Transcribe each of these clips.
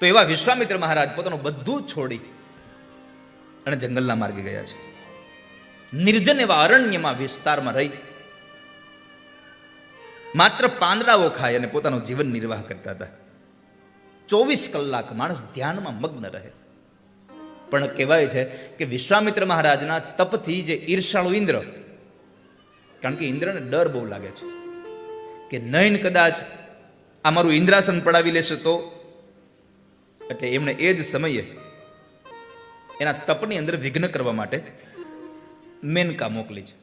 તો એવા વિશ્વામિત્ર મહારાજ પોતાનું બધું છોડી અને જંગલના માર્ગે ગયા છે. નિર્જન એવા અરણ્યમાં વિસ્તારમાં રહી માત્ર પાંદડાઓ ખાય અને પોતાનું જીવન નિર્વાહ કરતા હતા. 24 કલાક માણસ ધ્યાનમાં મગ્ન રહે. પણ કહેવાય છે કે વિશ્વામિત્ર મહારાજના તપથી જે ઈર્ષાળુ ઇન્દ્ર, કારણ કે ઇન્દ્રને ડર બહુ લાગે છે કે નયન કદાચ આ મારું ઇન્દ્રાસન પડાવી લેશે તો, એટલે એમણે એ જ સમયે એના તપની અંદર વિઘ્ન કરવા માટે મેનકા મોકલી છે.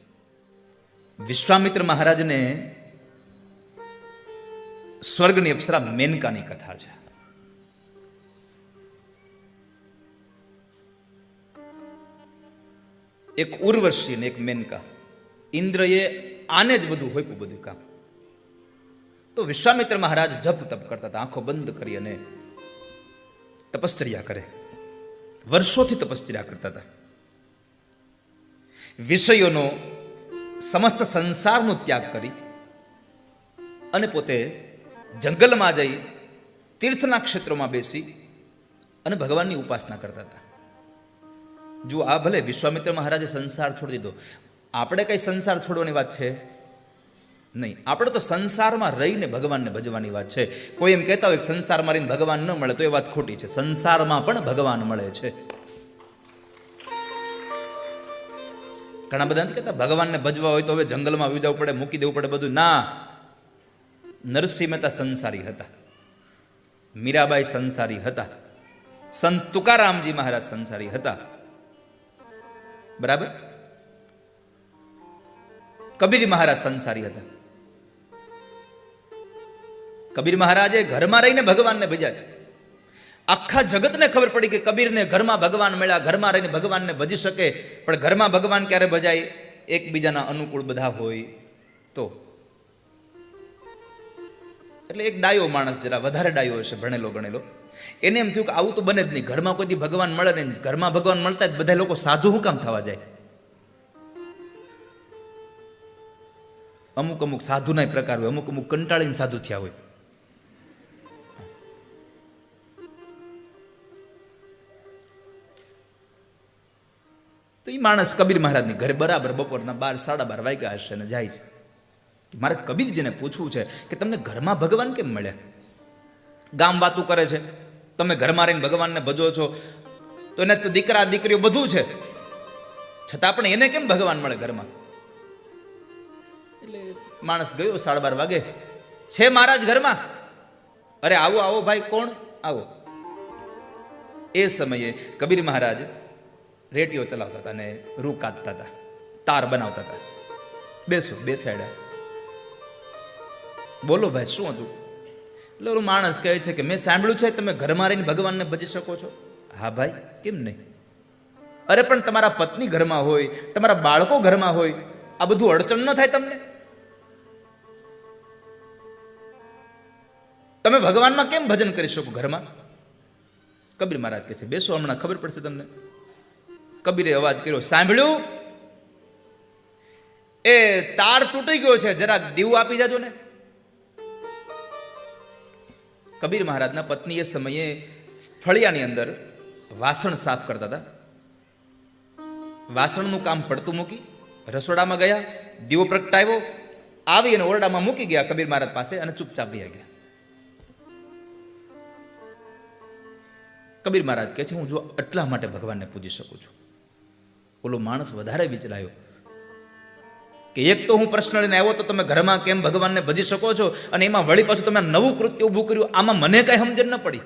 વિશ્વામિત્ર મહારાજને સ્વર્ગની અપ્સરા મેનકાની કથા છે. એક ઉર્વશી ને એક મેનકા. ઇન્દ્રએ આને જ બધું હોપ્યું, બધું કામ. તો વિશ્વામિત્ર મહારાજ જપ તપ કરતા હતા, આંખો બંધ કરી અને તપશ્ચર્યા કરે. વર્ષોથી તપશ્ચર્યા કરતા હતા. વિષયોનો સમસ્ત સંસારનો ત્યાગ કરી અને પોતે જંગલમાં જઈ તીર્થના ક્ષેત્રોમાં બેસી અને ભગવાનની ઉપાસના કરતા હતા. જો આ ભલે વિશ્વામિત્ર મહારાજે સંસાર છોડી દીધો, આપણે કઈ સંસાર છોડવાની વાત છે નહીં. આપણે તો સંસારમાં રહીને ભગવાનને ભજવાની વાત છે. કોઈ એમ કહેતા હોય કે સંસારમાં રહીને ભગવાન ન મળે, તો એ વાત ખોટી છે. સંસારમાં પણ ભગવાન મળે છે. ઘણા બધા નથી કહેતા ભગવાનને ભજવા હોય તો હવે જંગલમાં આવી જવું પડે, મૂકી દેવું પડે બધું. ના, નરસિંહ મહેતા સંસારી હતા, મીરાબાઈ સંસારી હતા, સંત તુકારામજી મહારાજ સંસારી હતા. બરાબર? કબીર મહારાજ સંસારી હતા. કબીર મહારાજે ઘરમાં રહીને ભગવાનને ભજ્યા છે. આખા જગતને ખબર પડી કે કબીરને ઘરમાં ભગવાન મળ્યા, ઘરમાં રહીને ભગવાનને ભજી શકે. પણ ઘરમાં ભગવાન ક્યારે ભજાય? એકબીજાના અનુકૂળ બધા હોય તો. એટલે એક ડાયો માણસ, જરા વધારે ડાયો હશે, ભણેલો ગણેલો, એને એમ થયું કે આવું તો બને જ નહીં. ઘરમાં કોઈ દી ભગવાન મળે ને, ઘરમાં ભગવાન મળતા જ બધા લોકો સાધુ શું કામ થવા જાય? અમુક અમુક સાધુના પ્રકાર હોય, અમુક અમુક કંટાળીને સાધુ થયા હોય. તો એ માણસ કબીર મહારાજની ઘરે બરાબર બપોરના 12, 12:30 વાગ્યા હશે અને જાય છે. મારે કબીરજીને પૂછવું છે કે તમને ઘરમાં ભગવાન કેમ મળ્યા? ગામ વાતું કરે છે, તમે ઘરમાં રહીને ભગવાનને ભજો છો, તો એને તો દીકરા દીકરીઓ બધું છે, છતાં પણ એને કેમ ભગવાન મળે ઘરમાં? એટલે માણસ ગયો 12:30 વાગે, છે મહારાજ ઘરમાં? અરે આવો આવો ભાઈ, કોણ? આવો. એ સમયે કબીર મહારાજ રેડિયો ચલાવતા હતા અને રૂ કાઢતા હતા, તાર બનાવતા હતા. બેસો, બેસાડ્યા. બોલો ભાઈ, શું હતું? એટલે ઓલું માણસ કહે છે કે મેં સાંભળ્યું છે તમે ઘરમાં રહીને ભગવાનને ભજી શકો છો. હા ભાઈ, કેમ નહીં? અરે પણ તમારા પત્ની ઘરમાં હોય, તમારા બાળકો ઘરમાં હોય, આ બધું અડચણ ન થાય તમને? તમે ભગવાનમાં કેમ ભજન કરી શકો ઘરમાં? કબીર મહારાજ કહે છે બેસો, હમણાં ખબર પડશે તમને. કબીરે અવાજ કર્યો, સાંભળ્યું? એ તાર તૂટી ગયો છે, જરાક દીવું આપી જાજો ને. કબીર મહારાજના પત્ની એ સમયે ફળિયાની અંદર વાસણ સાફ કરતા હતા. વાસણનું કામ પડતું મૂકી રસોડામાં ગયા, દીવો પ્રગટાવ્યો, આવી અને ઓરડામાં મૂકી ગયા કબીર મહારાજ પાસે અને ચૂપચાપ બેસી ગયા. કબીર મહારાજ કહે છે હું જો એટલા માટે ભગવાનને પૂજી શકું છું. ઓલો માણસ વધારે વિચલાયો કે એક તો હું પ્રશ્ન લઈને આવ્યો તો તમે ઘરમાં કેમ ભગવાનને ભજી શકો છો, અને એમાં વળી પાછું તમે નવું કૃત્ય ઊભું કર્યું, આમાં મને કઈ સમજણ ન પડી.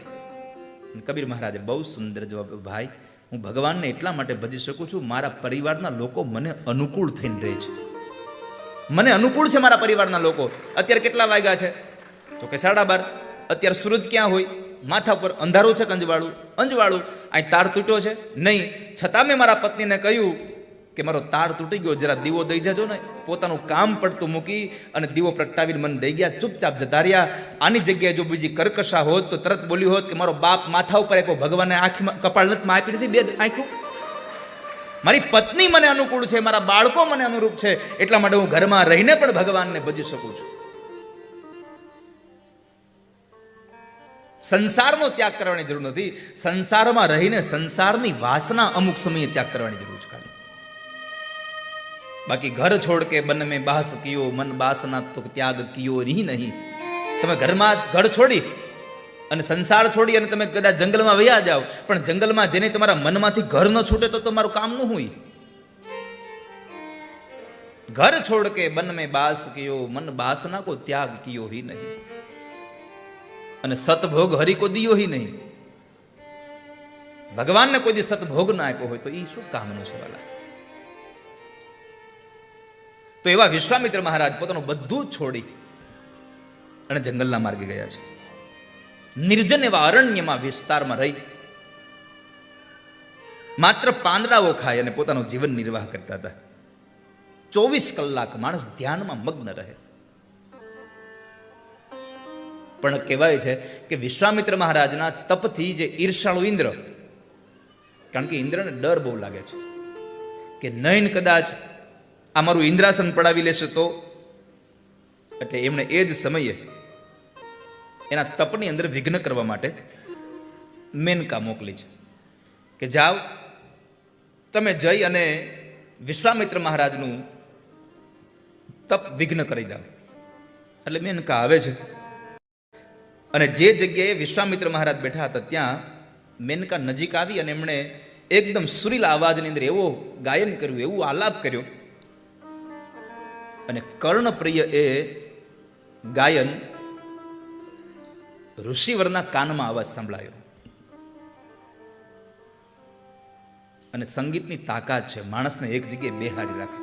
કબીર મહારાજે બહુ સુંદર જવાબ, ભાઈ હું ભગવાનને એટલા માટે ભજી શકું છું, મારા પરિવારના લોકો મને અનુકૂળ થઈને રહે છે. મને અનુકૂળ છે મારા પરિવારના લોકો. અત્યારે કેટલા વાગ્યા છે? તો કે 12:30. અત્યારે સૂરજ ક્યાં હોય? માથા પર. અંધારું છે કે અંજવાળું? અંજવાળું. અહીં તાર તૂટ્યો છે? નહીં. છતાં મેં મારા પત્નીને કહ્યું કે મારો તાર તૂટી ગયો, જરા દીવો દઈ જજો ને. પોતાનું કામ પડતું મૂકી અને દીવો પ્રગટાવીને મને દઈ ગયા, ચૂપચાપ જતા રહ્યા. આની જગ્યાએ જો બીજી કર્કશા હોત તો તરત બોલી હોત કે મારો બાપ માથા ઉપર આપ્યો, ભગવાને આંખમાં કપાળ નથી આપી નથી 2 આંખું. મારી પત્ની મને અનુકૂળ છે, મારા બાળકો મને અનુરૂપ છે, એટલા માટે હું ઘરમાં રહીને પણ ભગવાનને ભજી શકું છું. સંસારનો ત્યાગ કરવાની જરૂર નથી. સંસારમાં રહીને સંસારની વાસના અમુક સમયે ત્યાગ કરવાની જરૂર છે ખાલી. બાકી ઘર છોડ કે બન મેં બાસ કિયો, મન બાસના તો ત્યાગ કિયો નહીં. તમે ઘરમાં ઘર છોડી અને સંસાર છોડી અને તમે કદાચ જંગલમાં વયા જાઓ, પણ જંગલમાં જેને તમારા મનમાંથી ઘર ન છૂટે તો તમારું કામ ન હોય. ઘર છોડ કે બન મેં બાસ કિયો, મન બાસના કો ત્યાગ કિયો ही नहीं. અને સતભોગ હરિ કો દિયો ही नहीं. ભગવાનને કોઈ દી સતભોગ ના આપ્યો હોય તો એ શું કામનું છે વાલા? તો એવા વિશ્વામિત્ર મહારાજ પોતાનું બધું છોડી અને જંગલના માર્ગે ગયા છે. નિર્જન એવા અરણ્યમાં વિસ્તારમાં રહી માત્ર પાંદડાઓ ખાય અને પોતાનું જીવન નિર્વાહ કરતા હતા. 24 કલાક માણસ ધ્યાનમાં મગ્ન રહે. પણ કહેવાય છે કે વિશ્વામિત્ર મહારાજના તપથી જે ઈર્ષાળુ ઇન્દ્ર, કારણ કે ઇન્દ્રને ડર બહુ લાગે છે કે નયન કદાચ આ મારું ઇન્દ્રાસન પડાવી લેશે તો, એટલે એમણે એ જ સમયે એના તપની અંદર વિઘ્ન કરવા માટે મેનકા મોકલી છે કે જાઓ તમે જઈ અને વિશ્વામિત્ર મહારાજનું તપ વિઘ્ન કરી દો. એટલે મેનકા આવે છે અને જે જગ્યાએ વિશ્વામિત્ર મહારાજ બેઠા હતા ત્યાં મેનકા નજીક આવી અને એમણે એકદમ સુરીલા અવાજની અંદર એવો ગાયન કર્યું, એવું આલાપ કર્યો અને કર્ણપ્રિય એ ગાયન ઋષિવરના કાનમાં અવાજ સંભળાયો. અને સંગીતની તાકાત છે, માણસને એક જગ્યાએ બેહાડી રાખે.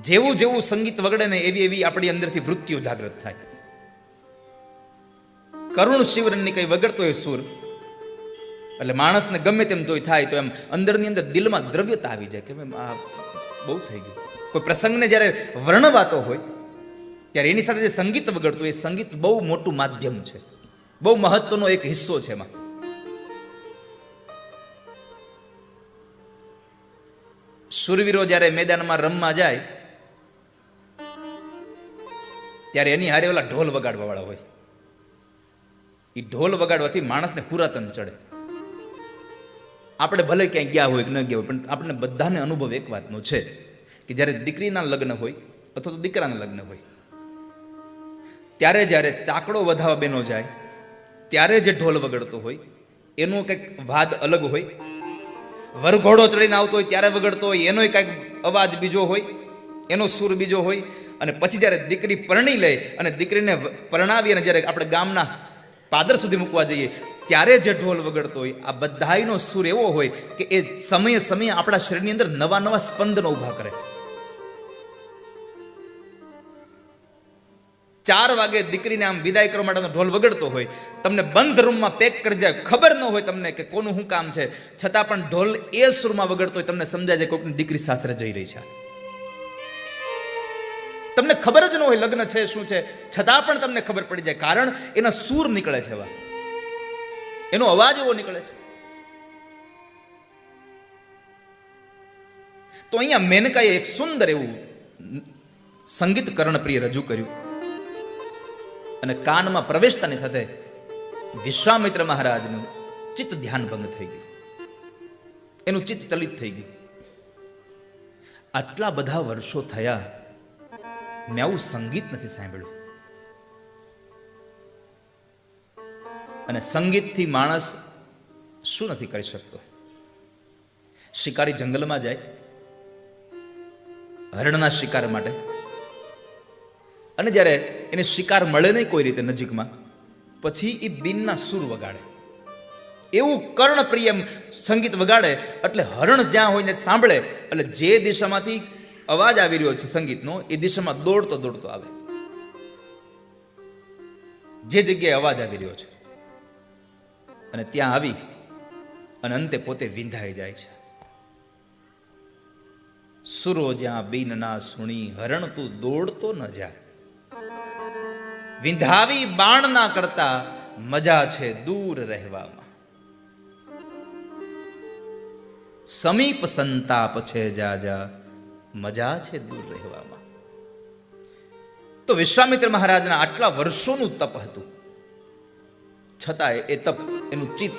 જેવું જેવું સંગીત વગડે ને એવી એવી આપણી અંદરથી વૃત્તિઓ જાગૃત થાય. કરુણ શિવરણની કઈ વગડતો હોય સુર, એટલે માણસને ગમે તેમ તોય થાય તો એમ અંદરની અંદર દિલમાં દ્રવ્યતા આવી જાય કે આ બહુ થઈ ગયું. કોઈ પ્રસંગને જ્યારે વર્ણવાતો હોય ત્યારે એની સાથે જે સંગીત વગડતું, એ સંગીત બહુ મોટું માધ્યમ છે, બહુ મહત્વનો એક હિસ્સો છે એમાં. શૂરવીરો જ્યારે મેદાનમાં રમવા જાય ત્યારે એની હારે ઓલા ઢોલ વગાડવા વાળા હોય. એ ઢોલ વગાડવાથી માણસને પુરાતન ચડે. આપણે ભલે ક્યાંય ગયા હોય કે ન ગયા હોય, પણ આપણને બધાને અનુભવ એક વાતનો છે કે જ્યારે દીકરીના લગ્ન હોય અથવા તો દીકરાના લગ્ન હોય ત્યારે જ્યારે ચાકડો વધાવા બેનો જાય ત્યારે જે ઢોલ વગડતો હોય એનો કંઈક વાદ અલગ હોય. વરઘોડો ચડીને આવતો હોય ત્યારે વગડતો હોય એનો કંઈક અવાજ બીજો હોય, એનો સૂર બીજો હોય. અને પછી જ્યારે દીકરી પરણી લે અને દીકરીને પરણાવી અને જ્યારે આપણે ગામના પાદર સુધી મૂકવા જઈએ ત્યારે જે ઢોલ વગડતો હોય, આ બધાયનો સૂર એવો હોય કે એ સમયે સમયે આપણા શરીરની અંદર નવા નવા સ્પંદનો ઊભા કરે. 4 વાગે દીકરીને આમ વિદાય કરવા માટેનો ઢોલ વગડતો હોય, તમને બંધ રૂમમાં પેક કરી દે, ખબર ન હોય તમને કે કોનું શું કામ છે, છતાં પણ ઢોલ એ સુરમાં વગડતો હોય, તમને સમજાય જાય કોઈકની દીકરી સાસરે જઈ રહી છે. તમને ખબર જ ન હોય લગ્ન છે શું છે, છતાં પણ તમને ખબર પડી જાય, કારણ એના સૂર નીકળે છે, એવા એનો અવાજ એવો નીકળે છે. તો અહીંયા મેનકાએ એક સુંદર એવું સંગીત કર્ણપ્રિય રજૂ કર્યું અને કાનમાં પ્રવેશતાની સાથે વિશ્વામિત્ર મહારાજનું ચિત્ત ધ્યાન ભંગ થઈ ગયું, એનું ચિત્ત ચલિત થઈ ગયું. આટલા બધા વર્ષો થયા મેં આવું સંગીત નથી સાંભળ્યું. અને સંગીતથી માણસ શું નથી કરી શકતો. શિકારી જંગલમાં જાય હરણના શિકાર માટે, અને જ્યારે એને શિકાર મળે નહીં કોઈ રીતે નજીકમાં, પછી એ બીનના સૂર વગાડે, એવું કર્ણપ્રિય સંગીત વગાડે એટલે હરણ જ્યાં હોય ને સાંભળે, એટલે જે દિશામાંથી અવાજ આવી રહ્યો છે સંગીતનો એ દિશામાં દોડતો દોડતો આવે, જે જગ્યાએ અવાજ આવી રહ્યો છે, અને ત્યાં આવી અને અંતે પોતે વિંધાઈ જાય છે. સુરો જ્યાં બીન ના સુણી, હરણ તું દોડતો ન જા, વિંધાવી બાણ ના કરતા, મજા છે દૂર રહેવામાં, સમીપ સંતાપ છે જા જા, મજા છે દૂર રહેવામાં. તો તો વિશ્વામિત્ર મહારાજના આટલા વર્ષોનું તપ હતું, છતાંય એ તપ એનું ચિત્ત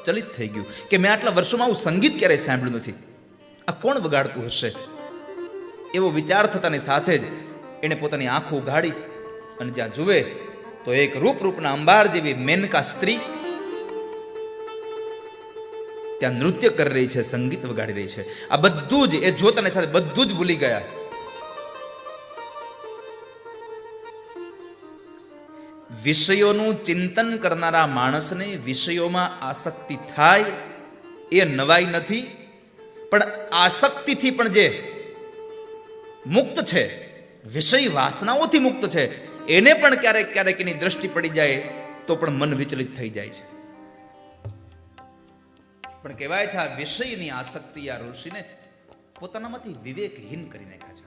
ચલિત થઈ ગયું કે મેં આટલા વર્ષોમાં આવું સંગીત ક્યારેય સાંભળ્યું નથી, આ કોણ વગાડતું હશે? એવો વિચાર થતાની સાથે જ એણે પોતાની આંખો ઉઘાડી અને જ્યાં જુએ તો એક રૂપના અંબાર જેવી મેનકા સ્ત્રી ત્યાં નૃત્ય કરી રહી છે, સંગીત વગાડી રહી છે. આ બધું જ એ જોતાની સાથે બધું જ ભૂલી ગયા. વિષયોનું ચિંતન કરનારા માણસને વિષયોમાં આસક્તિ થાય એ નવાઈ નથી, પણ આસક્તિથી પણ જે મુક્ત છે, વિષય વાસનાઓથી મુક્ત છે, એને પણ ક્યારેક ક્યારેક એની દ્રષ્ટિ પડી જાય તો પણ મન વિચલિત થઈ જાય છે. પણ કહેવાય છે આ વિષયની આસક્તિ આ ઋષિને પોતાનામાંથી વિવેકહીન કરી નાખ્યા છે.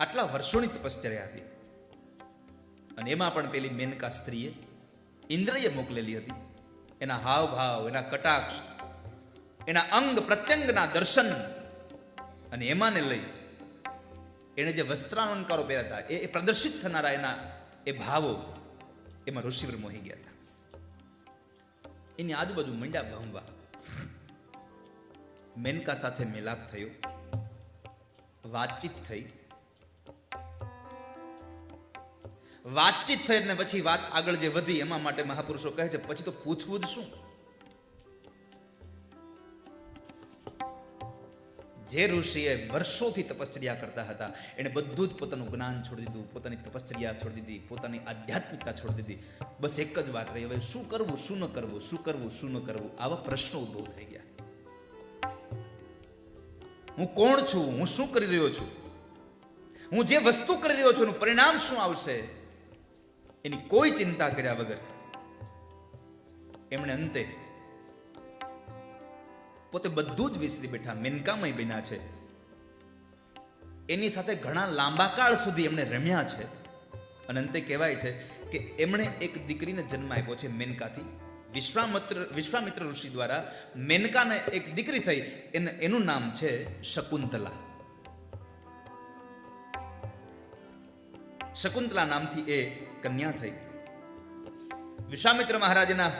આટલા વર્ષોની તપશ્ચર્યા હતી અને એમાં પણ પેલી મેનકા સ્ત્રીએ ઇન્દ્રએ મોકલેલી હતી. એના હાવભાવ, એના કટાક્ષ, એના અંગ પ્રત્યંગના દર્શન અને એમાંને લઈ એને જે વસ્ત્રાલંકારો પહેર્યા હતા એ પ્રદર્શિત થનારા એના એ ભાવો, એમાં ઋષિવર મોહી ગયા હતા. એની આજુબાજુ મંડ્યા ભમવા. મેનકા સાથે મેલાપ થયો, વાતચીત થઈ અને પછી વાત આગળ જે વધી એમાં માટે મહાપુરુષો કહે છે પછી તો પૂછવું જ શું? જે ઋષિએ વર્ષોથી તપશ્ચર્યા કરતા હતા એને બધું જ પોતાનું જ્ઞાન છોડી દીધું, પોતાની તપશ્ચર્યા છોડી દીધી, પોતાની આધ્યાત્મિકતા છોડી દીધી. બસ એક જ વાત રહી, હવે શું કરવું, શું ન કરવું, શું કરવું, શું ન કરવું, આવા પ્રશ્નો ઉદ્ભવ થઈ ગયા. હું કોણ છું? હું શું કરી રહ્યો છું? હું જે વસ્તુ કરી રહ્યો છું એનું પરિણામ શું આવશે? એની કોઈ ચિંતા કર્યા વગર એમણે અંતે પોતે બધું જ વિસરી બેઠા. મેનકામય બન્યા છે, એની સાથે ઘણા લાંબા કાળ સુધી એમણે રમ્યા છે અને અંતે કહેવાય છે કે એમણે એક દીકરીને જન્મ આપ્યો છે મેનકાથી. વિશ્વામિત્ર ઋષિ દ્વારા મેનકાને એક દીકરી થઈ, એનું નામ છે શકુંતલા. શકુંતલા નામથી એ કન્યા થઈ. વિશ્વામિત્ર મહારાજના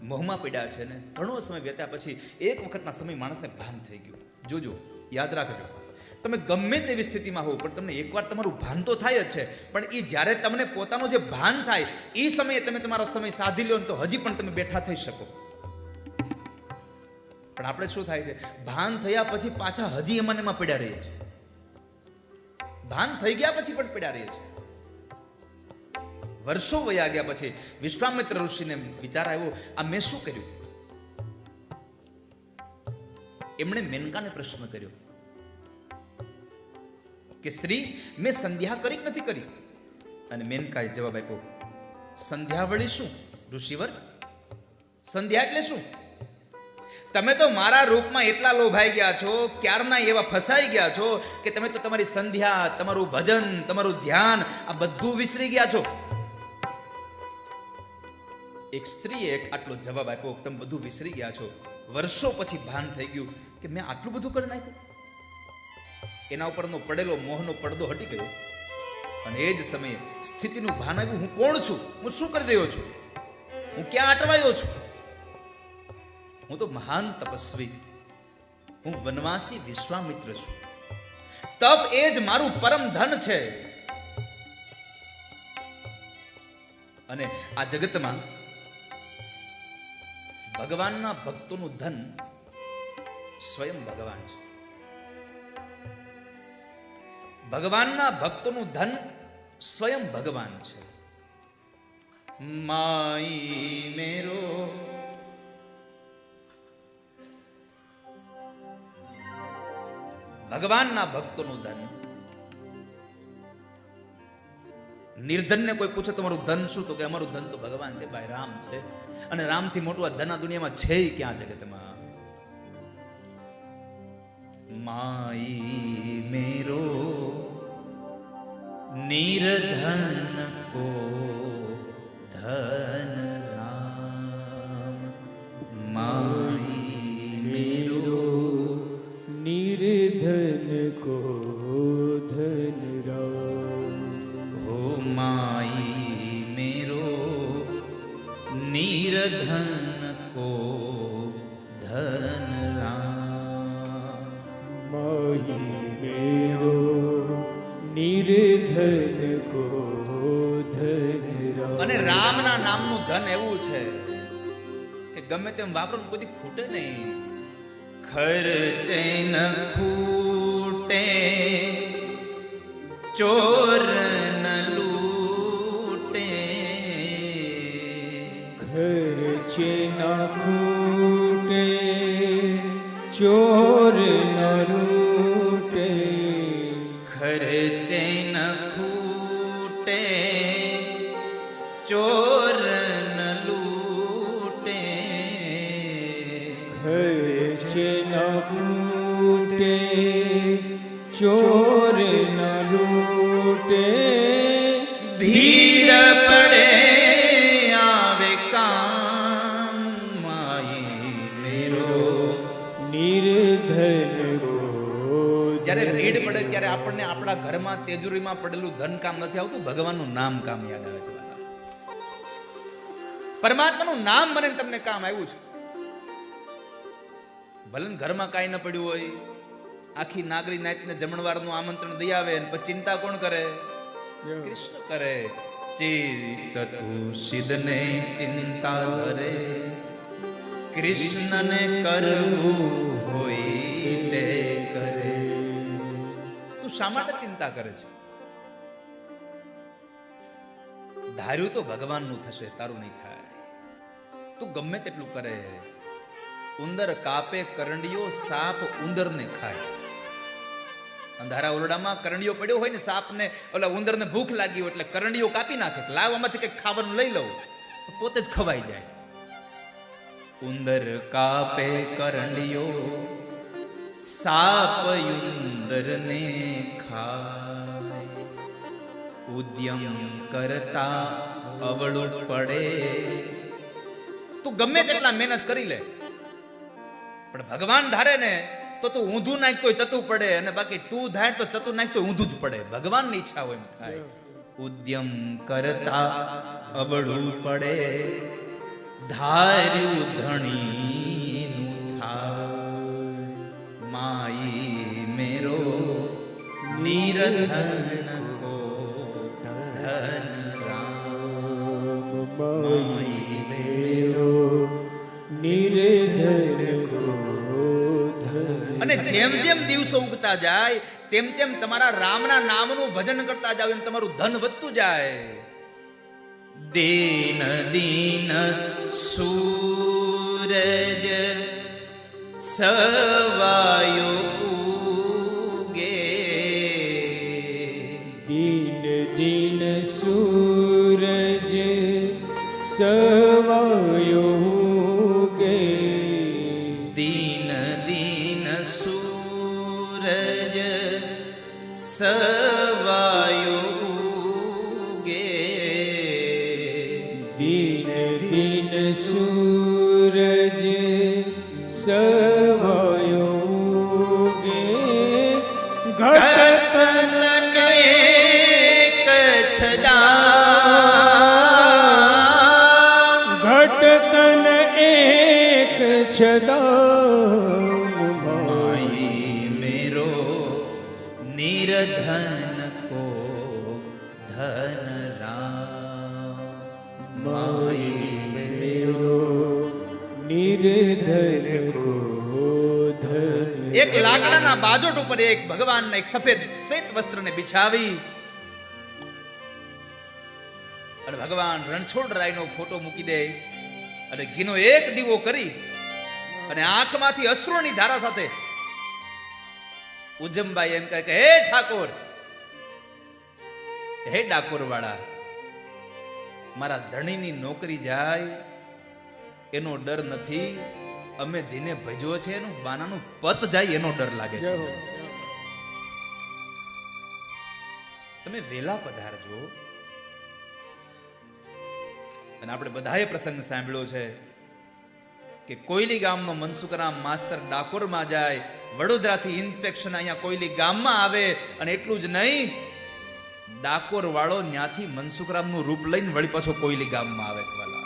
મોહમાં પડ્યા છે ને ઘણો સમય વ્યત્યા પછી એક વખતના સમય માણસને ભાન થઈ ગયું. જોજો, યાદ રાખજો, તમે ગમે તેવી સ્થિતિમાં હો પણ તમને એકવાર તમારું ભાન તો થાય જ છે, પણ એ જ્યારે તમને પોતાનું જે ભાન થાય એ સમયે તમે તમારો સમય સાધી લો તો હજી પણ તમે બેઠા થઈ શકો. પણ આપણે શું થાય છે, ભાન થયા પછી પાછા હજી એમાં પડ્યા રહીએ છીએ. ભાન થઈ ગયા પછી પણ પડ્યા રહીએ છીએ. વર્ષો વયા ગયા પછી વિશ્વામિત્ર ઋષિને વિચાર આવ્યો, આ મેં શું કર્યું? એમણે મેનકાને પ્રશ્ન કર્યો કે સ્ત્રી, મેં સંધ્યા કરી કે નથી કરી? અને મેનકાએ જવાબ આપ્યો, સંધ્યા વળી શું ઋષિવર? સંધ્યા એટલે શું? તમે તો મારા રૂપમાં એટલા લોભાઈ ગયા છો, ક્યારના એવા ફસાઈ ગયા છો કે તમે તો તમારી સંધ્યા, તમારું ભજન, તમારું ધ્યાન આ બધું વિસરી ગયા છો. એક સ્ત્રીએ આટલો જવાબ આપ્યો, તમે બધું વિસરી ગયા છો. વર્ષો પછી ભાન થઈ ગયું કે મેં આટલું બધું કરી નાખ્યું. એના ઉપરનો પડેલો મોહનો પડદો હટી ગયો અને એ જ સમયે સ્થિતિનું ભાન આવ્યું. હું કોણ છું? હું શું કરી રહ્યો છું? હું ક્યાં અટવાયો છું? હું તો મહાન તપસ્વી, હું વનવાસી વિશ્વામિત્ર છું. તપ એ જ મારું પરમ ધન છે. અને આ જગતમાં ભગવાનના ભક્તોનું ધન સ્વયં ભગવાન છે. ભગવાનના ભક્તોનું ધન સ્વયં ભગવાન છે. માઈ મેરો ભગવાનના ભક્તોનું ધન. નિર્ધનને કોઈ પૂછે તમારું ધન શું, તો કે અમારું ધન તો ભગવાન છે ભાઈ, રામ છે. અને રામથી મોટું આ ધન આ દુનિયામાં છે ક્યાં જગતમાં? માઈ મેરો નિર્ધન કો ધન રામ. માઈ મેરો નિર્ધન કો ધન રામ. નિરધન કો ધન રામ. માહી મેરો નિર્ધન કો ધન રામ. અને રામના નામનું ધન એવું છે કે ગમે તેમ વાપરો કોઈ ખૂટે નહીં. ખર્ચે ન ખૂટે, ચોર ન લૂટે. ખર્ચે ના ખૂટે, ચોર ના લૂટે. ખર્ચે ન ખૂટે, ચોર ન લૂટે. ખર્ચે ના ખૂટે, ચોર ના લૂટે. ભીડ પડે આવે કામ, માઈ મેરો નિર્ધન કો. જ્યારે ભીડ પડે ત્યારે આપણને આપણા ઘરમાં તેજુરીમાં પડેલું ધન કામ નથી આવતું, ભગવાનનું નામ કામ યાદ આવે છે. પરમાત્માનું નામ મને તમને કામ આવ્યું છે. ભલે ઘરમાં કાંઈ ન પડ્યું હોય, આખી નાગરી નાતને જમણવારનું આમંત્રણ દઈ આવે, પછી ચિંતા કોણ કરે? કૃષ્ણ કરે. ચિત્ત તુષિદને ચિંતા ધરે, કૃષ્ણને કરવું હોય તે કરે. તું શા માટે ચિંતા કરે છે? ધાર્યું તો ભગવાનનું થશે, તારું નહીં થાય. તું ગમે તેટલું કરે. ઉંદર કાપે કરંડિયો, સાપ ઉંદરને ખાય. અંધારા ઓરડામાં કરંડિયો પડ્યો હોય ને, સાપને ઓલા ઉંદરને ભૂખ લાગી હોય એટલે કરંડિયો કાપી નાખે. લાવ આમાંથી કંઈક ખાવાનું લઈ લઉં, પોતે જ ખવાઈ જાય. ઉંદર કાપે કરંડિયો, સાપ ઉંદરને ખાય. ઉદ્યમ કરતા અવળું પડે. તું ગમે તેટલા મહેનત કરી લે, પણ ભગવાન ધારે ને તો તું ઊંધું નાખતો ચતું પડે, અને બાકી તું ધાર તો ચતું નાખતો ઊંધું જ પડે. ભગવાનની ઈચ્છા હોય એમ થાય. ઉદ્યમ કરતા અવળું પડે, ધાર્યું ધણીનું થાય. માઈ મેરો નિરધન કો ધન રામ. માઈ મેરો નિર્ધન કો ધન. અને જેમ જેમ દિવસો ઉગતા જાય તેમ તેમ તમારા રામના નામનું ભજન કરતા જાવ, એમ તમારું ધન વધતું જાય. દીન દીન સૂરજ સવાયો ઉગે. દીન દીન સૂરજ સવાયો ઉગે. દીન દીન સૂરજ સવાયો ઉગે. દીન દીન સૂરજ સવાયો ઉગે. ઘટ ઘટતન એક છદા, ઘટકન એક છદા. માઈ મેરો નિરધન કો ધન રામ. માઈ મેરો નિર્ધન કો ધન. એક લાકડાના બાજોટ ઉપર એક ભગવાનના એક સફેદ શ્વેત વસ્ત્રને બિછાવી અને ભગવાન રણછોડરાયનો ફોટો મૂકી દે અને ઘીનો એક દીવો કરી અને આંખમાંથી અશ્રુની ધારા સાથે ઉજ્જમબાઈ એમ કહે કે હે ઠાકોર, હે ડાકોર વાળા, મારા ધણીની નોકરી જાય એનો ડર નથી, અમે જેને ભજ્યો છે એનું બાનાનું પત જાય એનો ડર લાગે છે. તમે વેલા પધારજો. અને આપણે બધાએ પ્રસંગ સાંભળ્યો છે કે કોયલી ગામનો મનસુખરામ માસ્તર ડાકોરમાં જાય, વડોદરાથી ઇન્સ્પેક્શન અહીંયા કોયલી ગામમાં આવે, અને એટલું જ નહીં, ડાકોર વાળો ત્યાંથી મનસુખરામનું રૂપ લઈને વળી પાછો કોયલી ગામમાં આવે છે. વાલા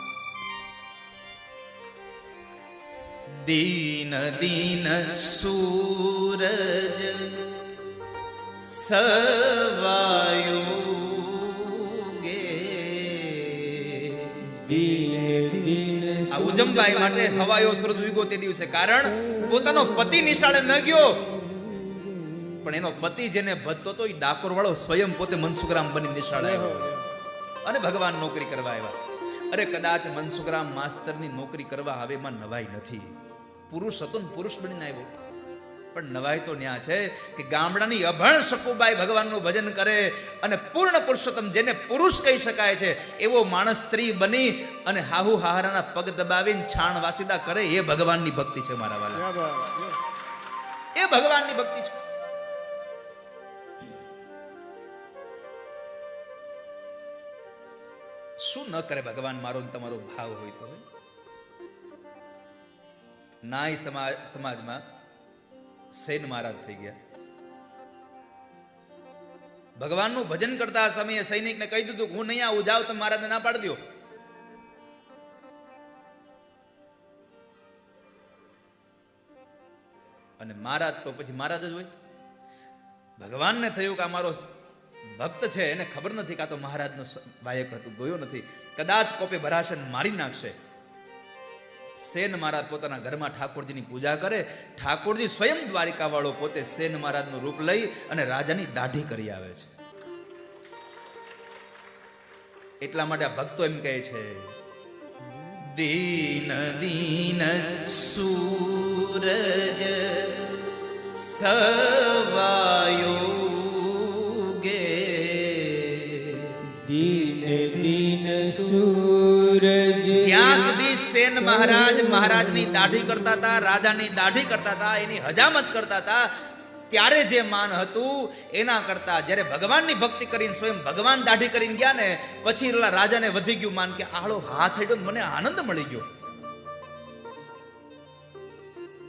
દીન દીન સૂરજ સવાયો ગે. દીને દીન આ ઉજમભાઈ માટે હવાયો સૂરજ ઉગ્યો તે દિવસે, કારણ પોતાનો પતિ નિશાળે ન ગયો, પણ એનો પતિ જેને ભજતો હતો એ ડાકોર વાળો સ્વયં પોતે મનસુખરામ બની નિશાળે આવ્યો અને ભગવાન નોકરી કરવા આવ્યા. અરે કદાચ મનસુખરામ માસ્તરની નોકરી કરવા આવે એમાં નવાઈ નથી. પુરુષ હતો ને પુરુષ બનીને આવ્યો, પણ નવાઈ તો ન્યા છે કે ગામડાની અભણ શકુબાઈ ભગવાનનું ભજન કરે અને પૂર્ણ પુરુષોત્તમ જેને પુરુષ કહી શકાય છે એવો માણસ સ્ત્રી બની અને હાહુ હાહરાના પગ દબાવીને છાણ વાસીદા કરે, એ ભગવાનની ભક્તિ છે મારા વાલા, એ ભગવાનની ભક્તિ છે. શું ન કરે ભગવાન મારો ને તમારો ભાવ હોય તો. નાય સમાજમાં સેન મહારાજ થઈ ગયા. ભગવાનનું ભજન કરતા સમયે સૈનિકને કહી દીધું હું નહીં આવું, જાવ તમે મહારાજને ના પાડી દો. અને મહારાજ તો પછી મહારાજ જ હોય. ભગવાનને થયું કે અમારો ભક્ત છે, એને ખબર નથી કે આ તો મહારાજનો બાયક હતું, ગયો નથી, કદાચ કોપે ભરાશે મારી નાખશે. સેન મહારાજ પોતાના ઘરમાં ઠાકોરજીની પૂજા કરે. ઠાકોરજી સ્વયં દ્વારિકા વાળો પોતે સેન મહારાજનું રૂપ લઈ અને રાજાની દાઢી કરી આવે છે. એટલા માટે આ ભક્તો એમ કહે છે દીન દીન સૂરજ સવાયો ગે. દીને દીન સૂરજ. જ્યાં સુધી સેન મહારાજની દાઢી કરતા હતા, રાજાની દાઢી કરતા હતા, એની હજામત કરતા હતા, ત્યારે જે માન હતું એના કરતા જ્યારે ભગવાનની ભક્તિ કરીને સ્વયં ભગવાન દાઢી કરીને ગયા ને પછી રાજાને વધી ગયું માન કે આળો હાથ હેડ્યો મને આનંદ મળી ગયો.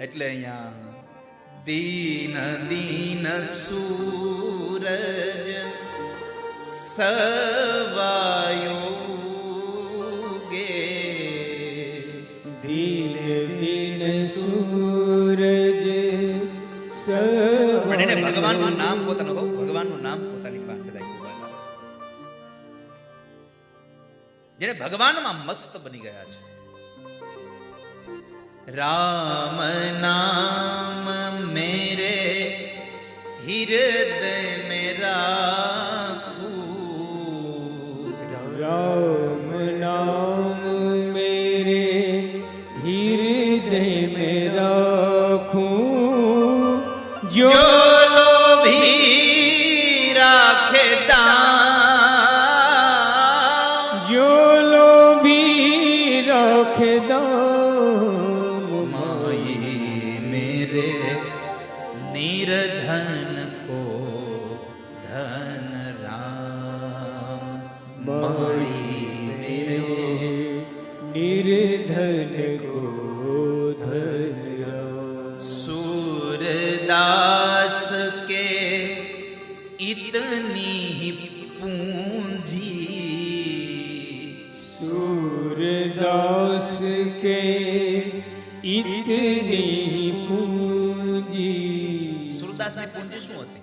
એટલે અહીંયા દીન દીન સૂરજ સવાયો ગે. દીને દીન સૂરજ પણ એને ભગવાનનું નામ પોતાનું કહું, ભગવાનનું નામ પોતાની પાસે રાખ્યું. જેને ભગવાનમાં મસ્ત બની ગયા છે. રામ નામ મેરે હૃદય में રાખું. राम नाम मेरे हृदय में राखूं. जो लोभी રાખે દામ, जो लोभी राखे दाम. माई मेरे निर्धन को धन राम. माई मेरे निर्धन को धन राम. सूरदास के इतनी ही पूंजी, सूरदास के इतनी पूंजी. સુરદાસની પૂંજી શું હતી?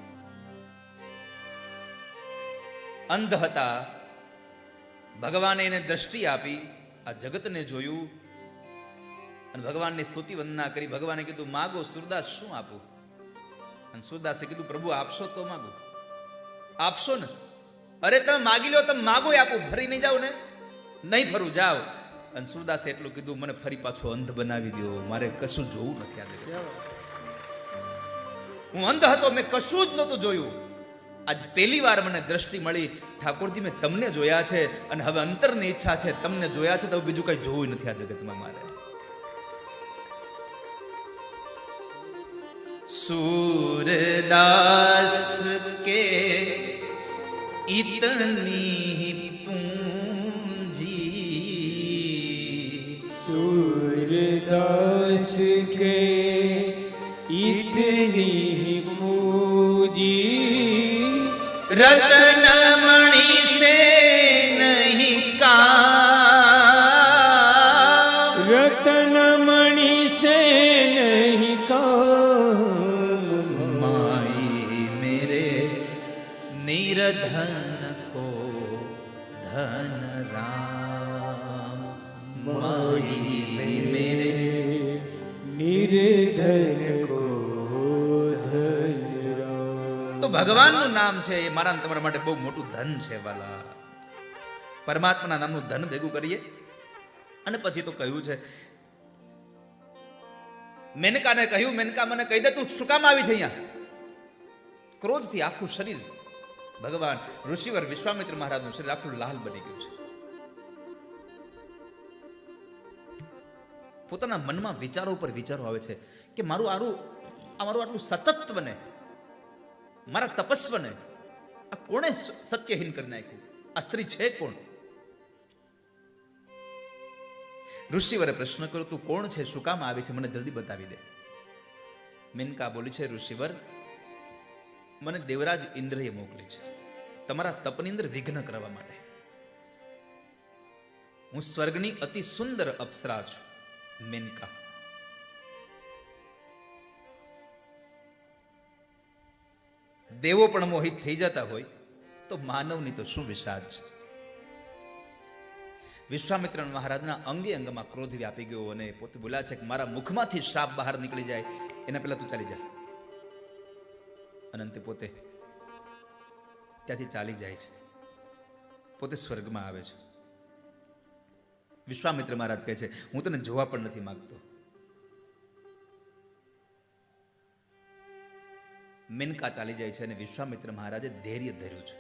અંધ હતા, ભગવાને એને દ્રષ્ટિ આપી, આ જગતને જોયું અને ભગવાનની સ્તુતિ વંદના કરી. ભગવાને કીધું માગો સુરદાસ, શું આપું? અને સુરદાસે કીધું પ્રભુ આપશો તો માગો. આપશો ને? અરે તમે માગી લો, તમે માગો આપું, ફરી નહીં જાવ ને? નહીં ફરું, જાઓ. અને સુરદાસે એટલું કીધું મને ફરી પાછો અંધ બનાવી દો, મારે કશું જોવું નથી. આ હું અંધ હતો, મેં કશું જ નહોતું જોયું, આજ પહેલી વાર મને દ્રષ્ટિ મળી. ઠાકોરજી મેં તમને જોયા છે અને હવે અંતરની ઈચ્છા છે તમને જોયા છે, તો બીજું કઈ જોવું નથી આ જગતમાં મારે. सूरदास के इतनी पूंजी, सूरदास के इतनी पूंजी, रतन मणि से नहीं काम, रतन मणि से राम माही मेरे નિર્ધન કો ધન રામ. તો ભગવાનનું નામ છે એ મારા અને તમારા માટે બહુ મોટું ધન છે વાલા. પરમાત્માના નામનું ધન ભેગું કરીએ. અને પછી તો કહ્યું છે, મેનકાને કહ્યું, મેનકા મને કહી દે તું શું કામ આવી છે અહીંયા? ક્રોધથી આખું શરીર, ભગવાન ઋષિવર વિશ્વામિત્ર મહારાજનું શરીર આખું લાલ બની ગયું છે. પોતાના મનમાં વિચારો ઉપર વિચારો આવે છે કે મારું આટલું સતત્વને, મારા તપસ્વને આ કોણે સત્યહીન કરી નાખ્યું? આ સ્ત્રી છે કોણ? ઋષિવરે પ્રશ્ન કર્યો, તું કોણ છે, શું કામ આવી છે, મને જલ્દી બતાવી દે. મેનકા બોલી છે, ઋષિવર મને દેવરાજ ઇન્દ્રએ મોકલી છે તમારા તપની અંદર વિઘ્ન કરવા માટે. હું સ્વર્ગની અતિ સુંદર અપ્સરા છું મેનકા. દેવો પણ મોહિત થઈ જતા હોય તો માનવની તો શું વિષાદ છે. વિશ્વામિત્ર મહારાજના અંગે અંગમાં ક્રોધ વ્યાપી ગયો અને પોતે બોલ્યા છે કે મારા મુખમાંથી શાપ બહાર નીકળી જાય એના પહેલા તું ચાલી જા. અનંતે પોતે ત્યાંથી ચાલી જાય છે, પોતે સ્વર્ગમાં આવે છે. વિશ્વામિત્ર મહારાજ કહે છે, હું તને જોવા પણ નથી માંગતો. મેનકા ચાલી જાય છે અને વિશ્વામિત્ર મહારાજે ધૈર્ય ધર્યું છે.